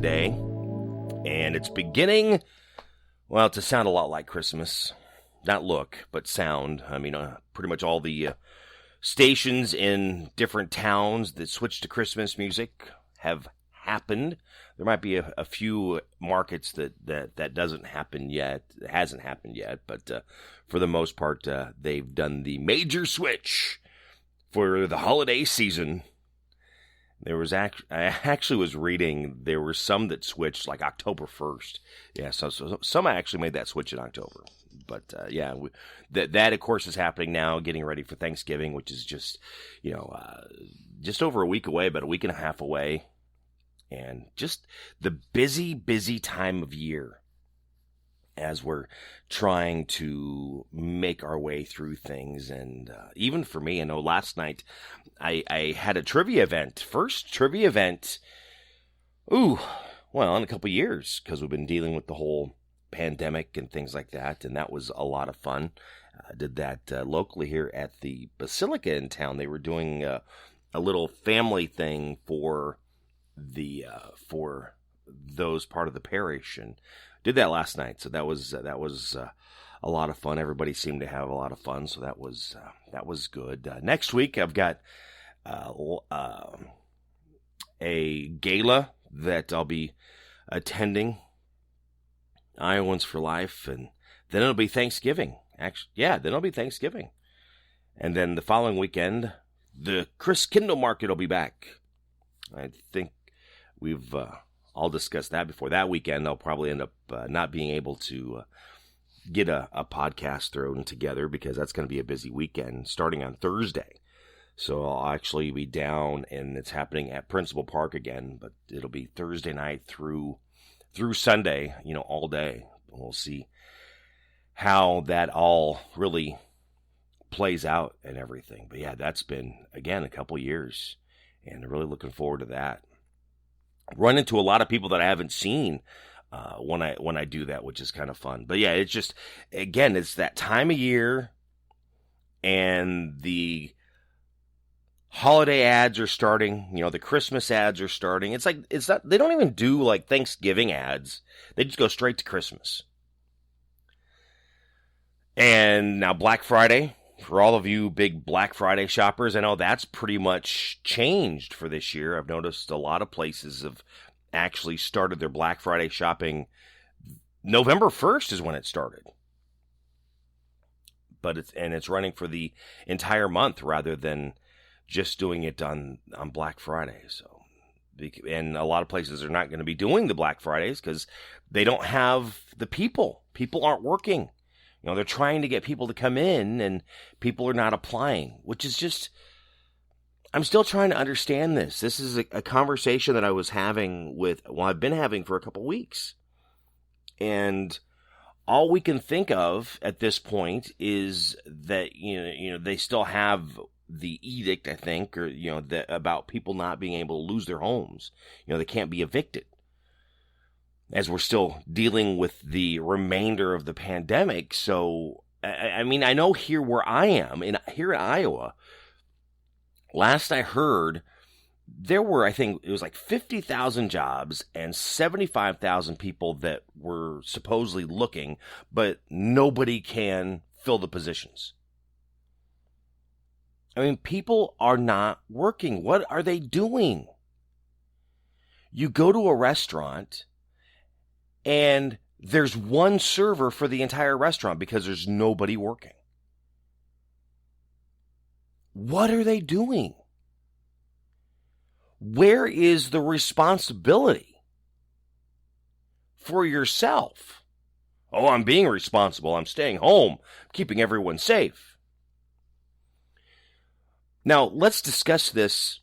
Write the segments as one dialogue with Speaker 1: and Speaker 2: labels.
Speaker 1: today, and it's beginning, well, to sound a lot like Christmas. Not look, but sound. I mean, pretty much all the stations in different towns that switch to Christmas music have happened. There might be a few markets that doesn't happen yet, hasn't happened yet, but for the most part, they've done the major switch for the holiday season. There was I actually was reading there were some that switched like October 1st. Yeah, so some actually made that switch in October. But that of course is happening now, getting ready for Thanksgiving, which is just just over a week away, about a week and a half away, and just the busy time of year as we're trying to make our way through things. And even for me, I know last night I had a trivia event, first trivia event, in a couple of years, because we've been dealing with the whole pandemic and things like that, and that was a lot of fun. I did that locally here at the Basilica in town. They were doing a little family thing for those part of the parish, and did that last night. So that was a lot of fun. Everybody seemed to have a lot of fun, so that was good. Next week I've got a gala that I'll be attending, Iowans for Life, and then it'll be Thanksgiving. Then it'll be Thanksgiving, and then the following weekend, the Chris Kindle Market will be back. I think we've I'll discuss that before that weekend. I'll probably end up not being able to get a podcast thrown together because that's going to be a busy weekend starting on Thursday. So I'll actually be down, and it's happening at Principal Park again, but it'll be Thursday night through Sunday, all day. We'll see how that all really plays out and everything. But yeah, that's been, again, a couple years, and I'm really looking forward to that. Run into a lot of people that I haven't seen when I do that, which is kind of fun. But yeah, it's just, again, it's that time of year, and the holiday ads are starting. The Christmas ads are starting. It's not, they don't even do like Thanksgiving ads. They just go straight to Christmas. And now Black Friday, for all of you big Black Friday shoppers, I know that's pretty much changed for this year. I've noticed a lot of places have actually started their Black Friday shopping. November 1st is when it started. But it's running for the entire month rather than just doing it on Black Friday. So, and a lot of places are not going to be doing the Black Fridays because they don't have the people. People aren't working. They're trying to get people to come in, and people are not applying, which is just, I'm still trying to understand this. This is a conversation that I was having I've been having for a couple weeks. And all we can think of at this point is that, they still have the edict, I think, or, about people not being able to lose their homes. They can't be evicted, as we're still dealing with the remainder of the pandemic. So, I mean, I know here where I am, here in Iowa, last I heard, there were, I think it was like 50,000 jobs and 75,000 people that were supposedly looking, but nobody can fill the positions. I mean, people are not working. What are they doing? You go to a restaurant, and there's one server for the entire restaurant because there's nobody working. What are they doing? Where is the responsibility for yourself? Oh, I'm being responsible. I'm staying home, keeping everyone safe. Now, let's discuss this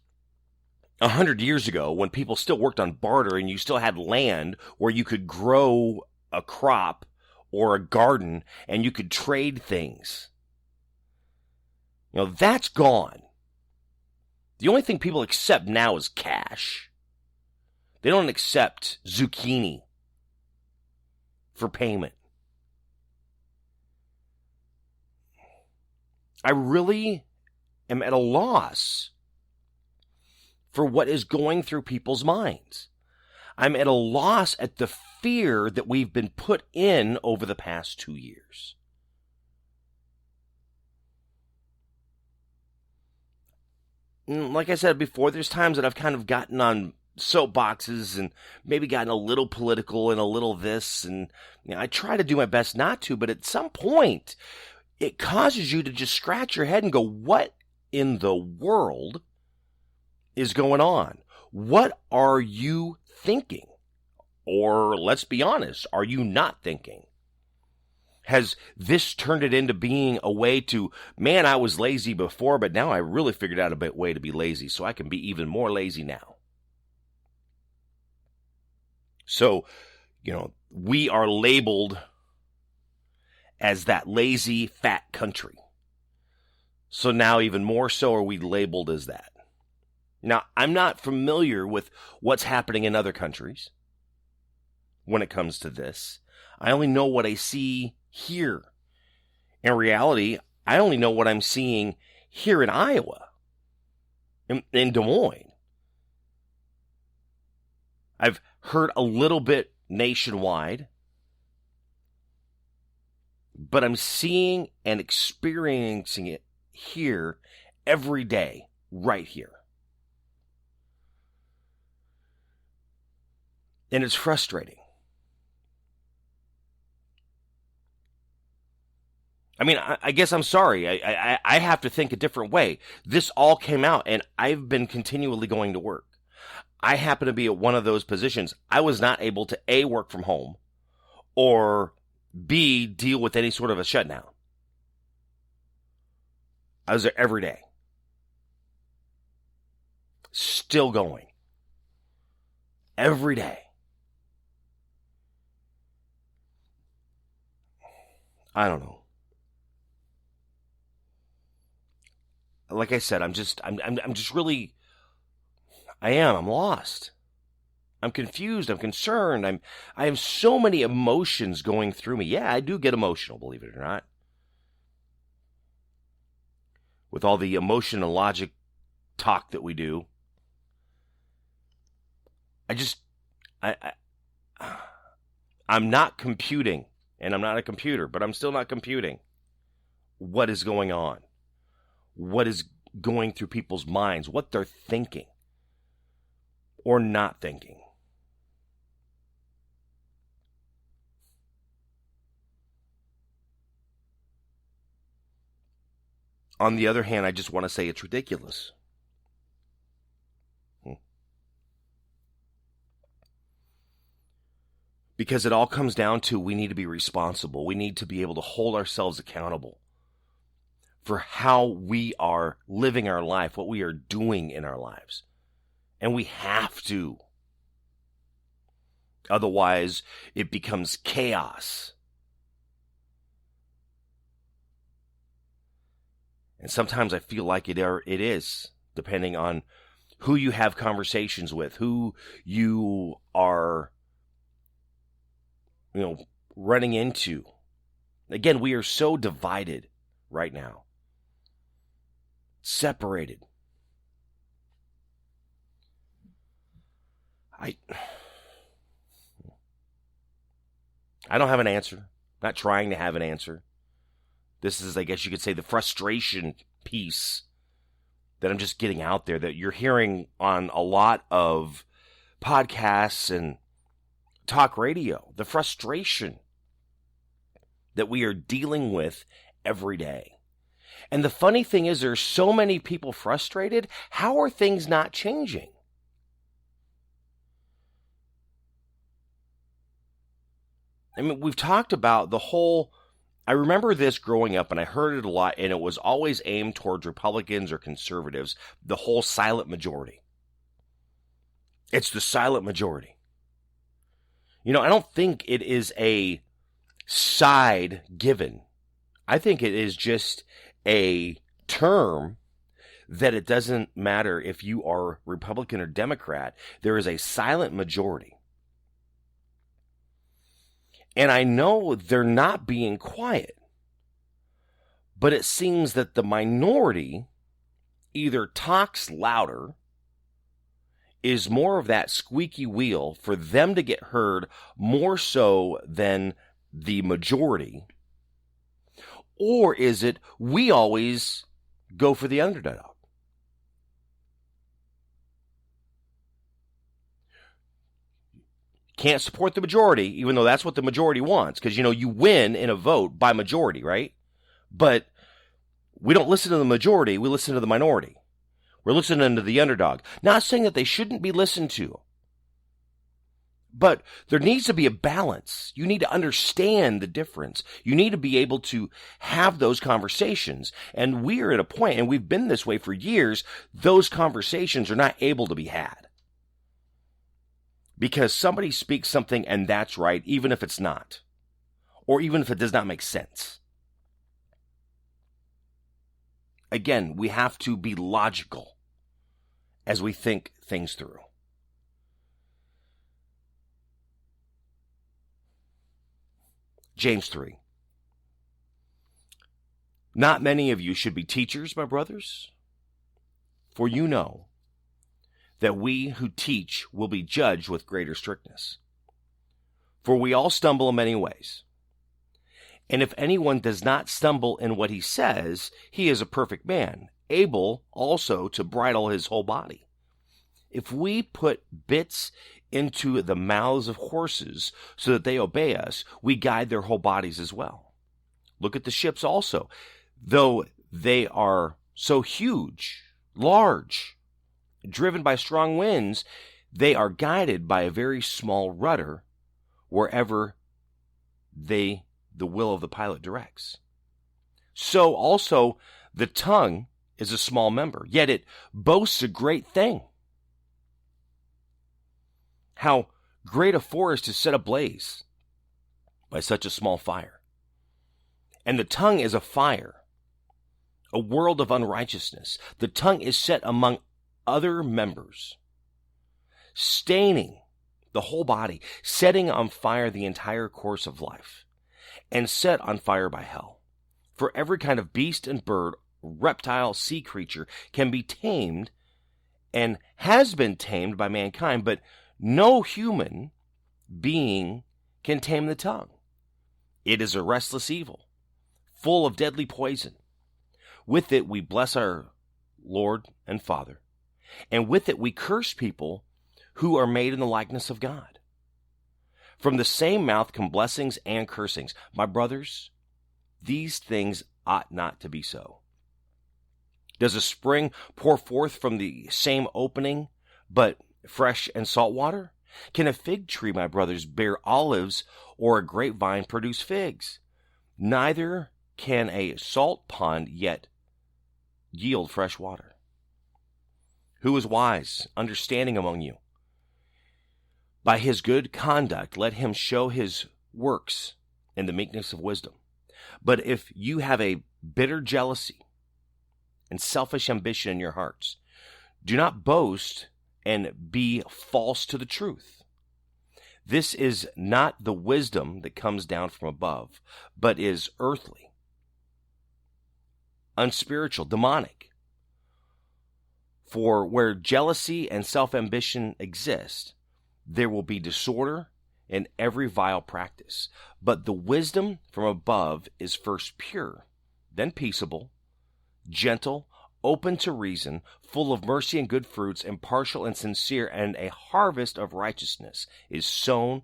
Speaker 1: 100 years ago, when people still worked on barter and you still had land where you could grow a crop or a garden and you could trade things. That's gone. The only thing people accept now is cash. They don't accept zucchini for payment. I really am at a loss for what is going through people's minds. I'm at a loss at the fear that we've been put in over the past 2 years. Like I said before, there's times that I've kind of gotten on soapboxes and maybe gotten a little political and a little this, and I try to do my best not to, but at some point it causes you to just scratch your head and go, what in the world is going on? What are you thinking? Or let's be honest, are you not thinking? Has this turned it into being a way to, man, I was lazy before, but now I really figured out a way to be lazy, so I can be even more lazy now. So, we are labeled as that lazy, fat country. So now even more so are we labeled as that. Now, I'm not familiar with what's happening in other countries when it comes to this. I only know what I see here. In reality, I only know what I'm seeing here in Iowa, in Des Moines. I've heard a little bit nationwide, but I'm seeing and experiencing it here every day, right here. And it's frustrating. I mean, I guess I'm sorry. I have to think a different way. This all came out, and I've been continually going to work. I happen to be at one of those positions. I was not able to, A, work from home, or B, deal with any sort of a shutdown. I was there every day. Still going. Every day. I don't know. Like I said, I'm just really, I'm lost. I'm confused. I'm concerned. I have so many emotions going through me. Yeah, I do get emotional, believe it or not. With all the emotion and logic talk that we do. I'm not computing, and I'm not a computer, but I'm still not computing what is going on. What is going through people's minds, what they're thinking or not thinking. On the other hand, I just want to say it's ridiculous. Because it all comes down to we need to be responsible. We need to be able to hold ourselves accountable for how we are living our life, what we are doing in our lives. And we have to. Otherwise, it becomes chaos. And sometimes I feel like it is, depending on who you have conversations with, who you are, running into. Again, we are so divided right now. Separated. I don't have an answer. I'm not trying to have an answer. This is, I guess you could say, the frustration piece that I'm just getting out there that you're hearing on a lot of podcasts and talk radio. The frustration that we are dealing with every day. And the funny thing is, there's so many people frustrated. How are things not changing? I mean, we've talked about the whole, I remember this growing up, and I heard it a lot, and it was always aimed towards Republicans or conservatives, the whole silent majority. It's the silent majority. I don't think it is a side given. I think it is just a term that it doesn't matter if you are Republican or Democrat. There is a silent majority. And I know they're not being quiet, but it seems that the minority either talks louder, is more of that squeaky wheel for them to get heard more so than the majority? Or is it we always go for the underdog? Can't support the majority, even though that's what the majority wants, because, you win in a vote by majority, right? But we don't listen to the majority, we listen to the minority. We're listening to the underdog. Not saying that they shouldn't be listened to, but there needs to be a balance. You need to understand the difference. You need to be able to have those conversations. And we are at a point, and we've been this way for years, those conversations are not able to be had. Because somebody speaks something and that's right, even if it's not. Or even if it does not make sense. Again, we have to be logical as we think things through. James 3. Not many of you should be teachers, my brothers, for you know that we who teach will be judged with greater strictness. For we all stumble in many ways. And if anyone does not stumble in what he says, he is a perfect man, able also to bridle his whole body. If we put bits into the mouths of horses so that they obey us, we guide their whole bodies as well. Look at the ships also. Though they are so huge, large, driven by strong winds, they are guided by a very small rudder wherever the will of the pilot directs. So also the tongue is a small member, yet it boasts a great thing. How great a forest is set ablaze by such a small fire. And the tongue is a fire, a world of unrighteousness. The tongue is set among other members, staining the whole body, setting on fire the entire course of life, and set on fire by hell. For every kind of beast and bird, reptile, sea creature can be tamed and has been tamed by mankind, but no human being can tame the tongue. It is a restless evil, full of deadly poison. With it we bless our Lord and Father, and with it we curse people who are made in the likeness of God. From the same mouth come blessings and cursings. My brothers, these things ought not to be so. Does a spring pour forth from the same opening, but fresh and salt water? Can a fig tree, my brothers, bear olives, or a grapevine produce figs? Neither can a salt pond yet yield fresh water. Who is wise, understanding among you? By his good conduct, let him show his works in the meekness of wisdom. But if you have a bitter jealousy and selfish ambition in your hearts, do not boast and be false to the truth. This is not the wisdom that comes down from above, but is earthly, unspiritual, demonic. For where jealousy and self-ambition exist, there will be disorder and every vile practice. But the wisdom from above is first pure, then peaceable, gentle, open to reason, full of mercy and good fruits, impartial and sincere, and a harvest of righteousness is sown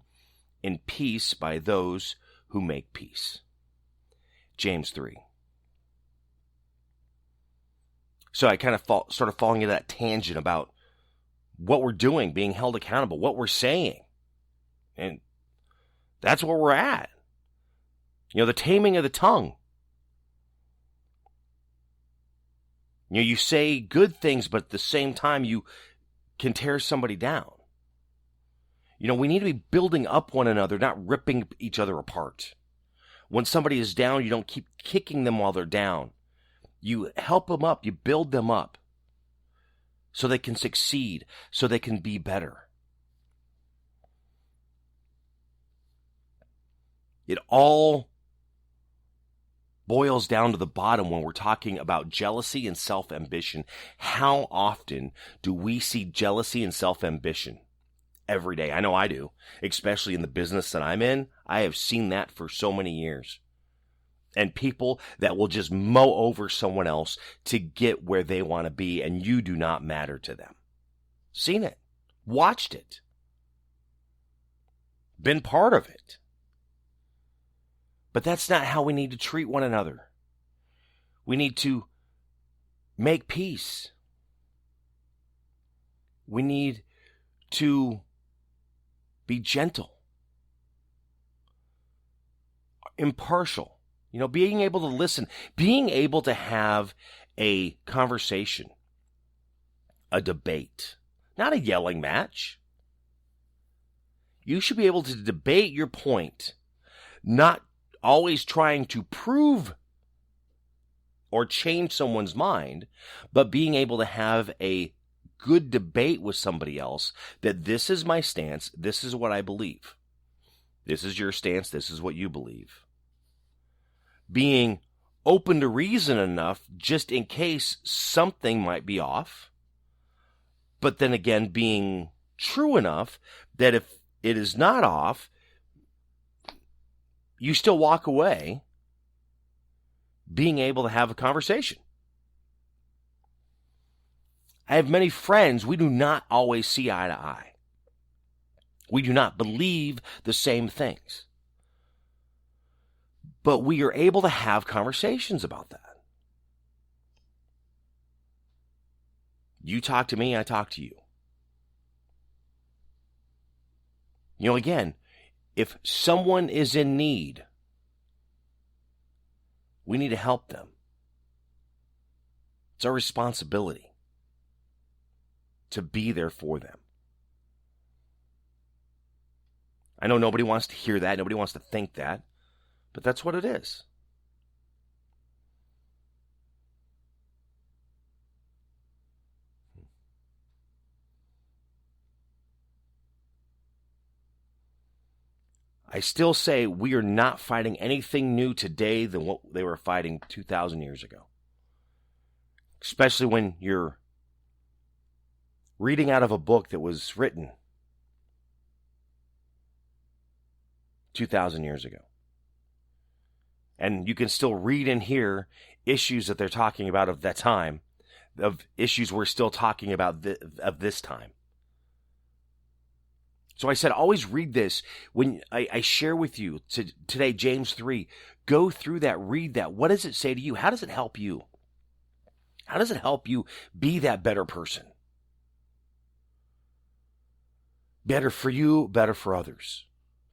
Speaker 1: in peace by those who make peace. James 3. So I kind of started falling into that tangent about what we're doing, being held accountable, what we're saying. And that's where we're at. The taming of the tongue. You say good things, but at the same time, you can tear somebody down. We need to be building up one another, not ripping each other apart. When somebody is down, you don't keep kicking them while they're down. You help them up, you build them up so they can succeed, so they can be better. It all boils down to the bottom when we're talking about jealousy and self-ambition. How often do we see jealousy and self-ambition? Every day. I know I do, especially in the business that I'm in. I have seen that for so many years. And people that will just mow over someone else to get where they want to be, and you do not matter to them. Seen it. Watched it. Been part of it. But that's not how we need to treat one another. We need to make peace. We need to be gentle, impartial, being able to listen, being able to have a conversation, a debate, not a yelling match. You should be able to debate your point, not always trying to prove or change someone's mind, but being able to have a good debate with somebody else that this is my stance, this is what I believe. This is your stance, this is what you believe. Being open to reason enough just in case something might be off, but then again being true enough that if it is not off, you still walk away being able to have a conversation. I have many friends, we do not always see eye to eye. We do not believe the same things. But we are able to have conversations about that. You talk to me, I talk to you. Again, if someone is in need, we need to help them. It's our responsibility to be there for them. I know nobody wants to hear that. Nobody wants to think that. But that's what it is. I still say we are not fighting anything new today than what they were fighting 2,000 years ago. Especially when you're reading out of a book that was written 2,000 years ago. And you can still read and hear issues that they're talking about of that time, of issues we're still talking about of this time. So I said, always read this. When I share with you today, James 3, go through that, read that. What does it say to you? How does it help you? How does it help you be that better person? Better for you, better for others.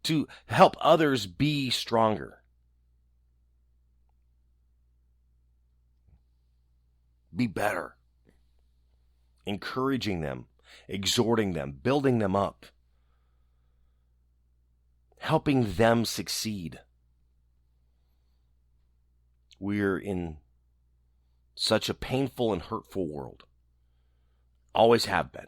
Speaker 1: To help others be stronger. Be better. Encouraging them, exhorting them, building them up. Helping them succeed. We're in such a painful and hurtful world. Always have been.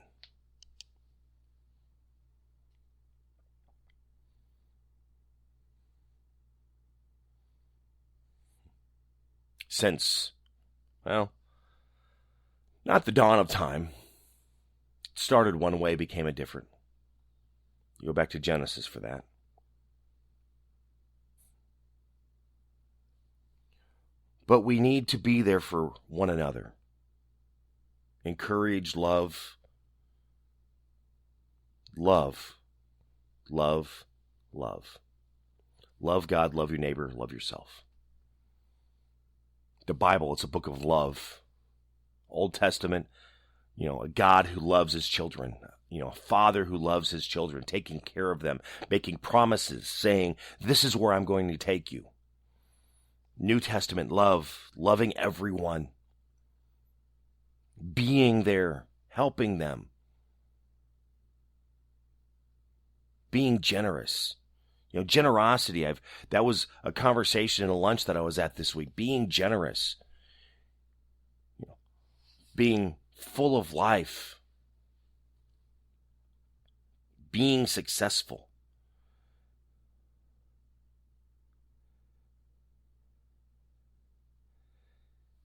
Speaker 1: Since, well, not the dawn of time. It started one way, became a different. You go back to Genesis for that. But we need to be there for one another. Encourage, love. Love. Love. Love. Love God, love your neighbor, love yourself. The Bible, it's a book of love. Old Testament, a God who loves his children. A father who loves his children, taking care of them, making promises, saying, this is where I'm going to take you. New Testament love, loving everyone, being there, helping them, being generous. Generosity, that was a conversation in a lunch that I was at this week, being generous, being full of life, being successful.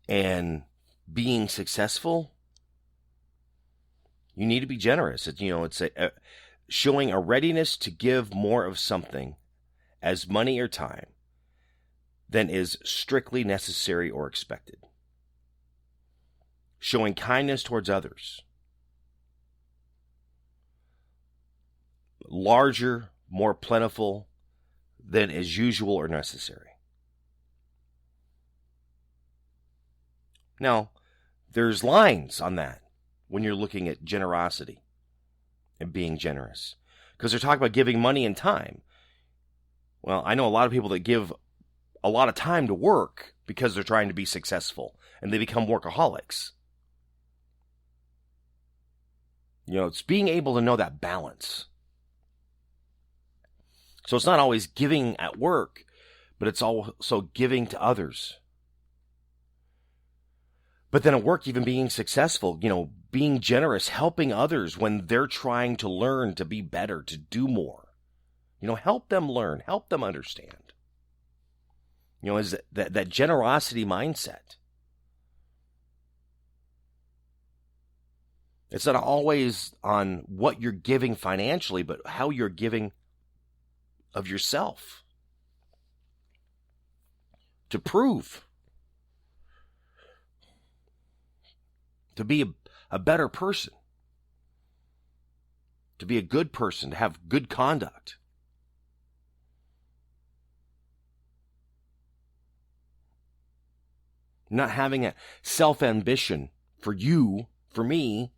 Speaker 1: and being successful, you need to be generous. It's showing a readiness to give more of something as money or time than is strictly necessary or expected. Showing kindness towards others. Larger, more plentiful than is usual or necessary. Now, there's lines on that when you're looking at generosity and being generous. Because they're talking about giving money and time. Well, I know a lot of people that give a lot of time to work because they're trying to be successful and they become workaholics. It's being able to know that balance. So it's not always giving at work, but it's also giving to others. But then at work, even being successful, being generous, helping others when they're trying to learn to be better, to do more. Help them learn, help them understand. Is that generosity mindset. It's not always on what you're giving financially, but how you're giving of yourself. To prove. To be a better person. To be a good person. To have good conduct. Not having a self-ambition for you, for me,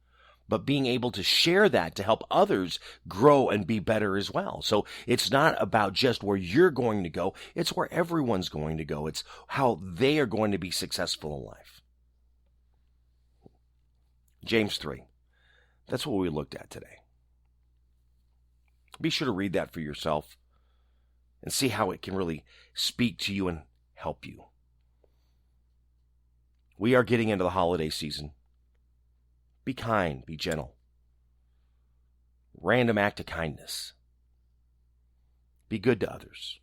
Speaker 1: but being able to share that to help others grow and be better as well. So it's not about just where you're going to go. It's where everyone's going to go. It's how they are going to be successful in life. James 3. That's what we looked at today. Be sure to read that for yourself and see how it can really speak to you and help you. We are getting into the holiday season. Be kind, be gentle. Random act of kindness. Be good to others.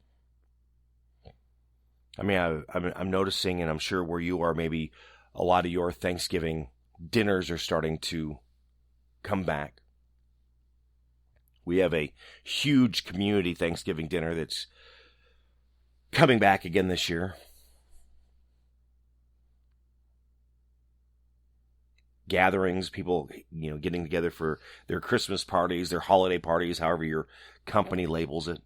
Speaker 1: I'm noticing, and I'm sure where you are, maybe a lot of your Thanksgiving dinners are starting to come back. We have a huge community Thanksgiving dinner that's coming back again this year. Gatherings, people, getting together for their Christmas parties, their holiday parties, however your company labels it.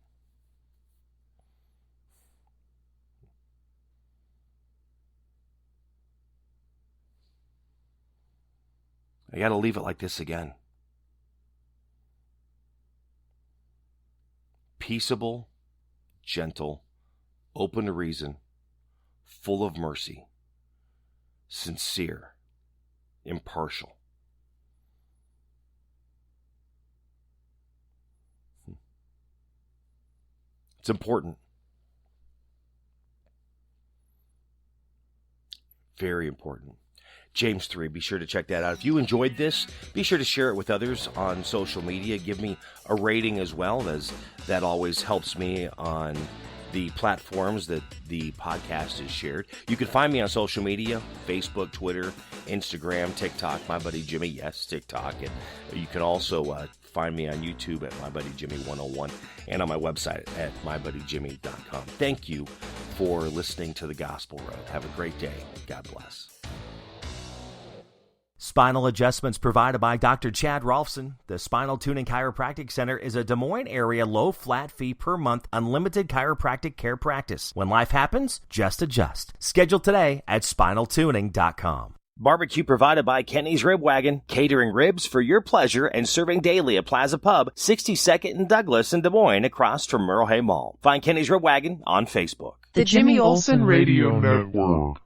Speaker 1: I got to leave it like this again. Peaceable, gentle, open to reason, full of mercy, sincere, impartial. It's important. Very important. James 3, be sure to check that out. If you enjoyed this, be sure to share it with others on social media. Give me a rating as well, as that always helps me on the platforms that the podcast is shared. You can find me on social media, Facebook, Twitter, Instagram, TikTok, My Buddy Jimmy, yes, TikTok. And you can also find me on YouTube at My Buddy Jimmy 101 and on my website at mybuddyjimmy.com. Thank you for listening to The Gospel Road. Have a great day. God bless.
Speaker 2: Spinal adjustments provided by Dr. Chad Rolfson. The Spinal Tuning Chiropractic Center is a Des Moines area low flat fee per month unlimited chiropractic care practice. When life happens, just adjust. Schedule today at spinaltuning.com.
Speaker 1: Barbecue provided by Kenny's Rib Wagon, catering ribs for your pleasure and serving daily at Plaza Pub, 62nd and Douglas in Des Moines, across from Merle Hay Mall. Find Kenny's Rib Wagon on Facebook.
Speaker 3: The Jimmy Olsen Radio Network.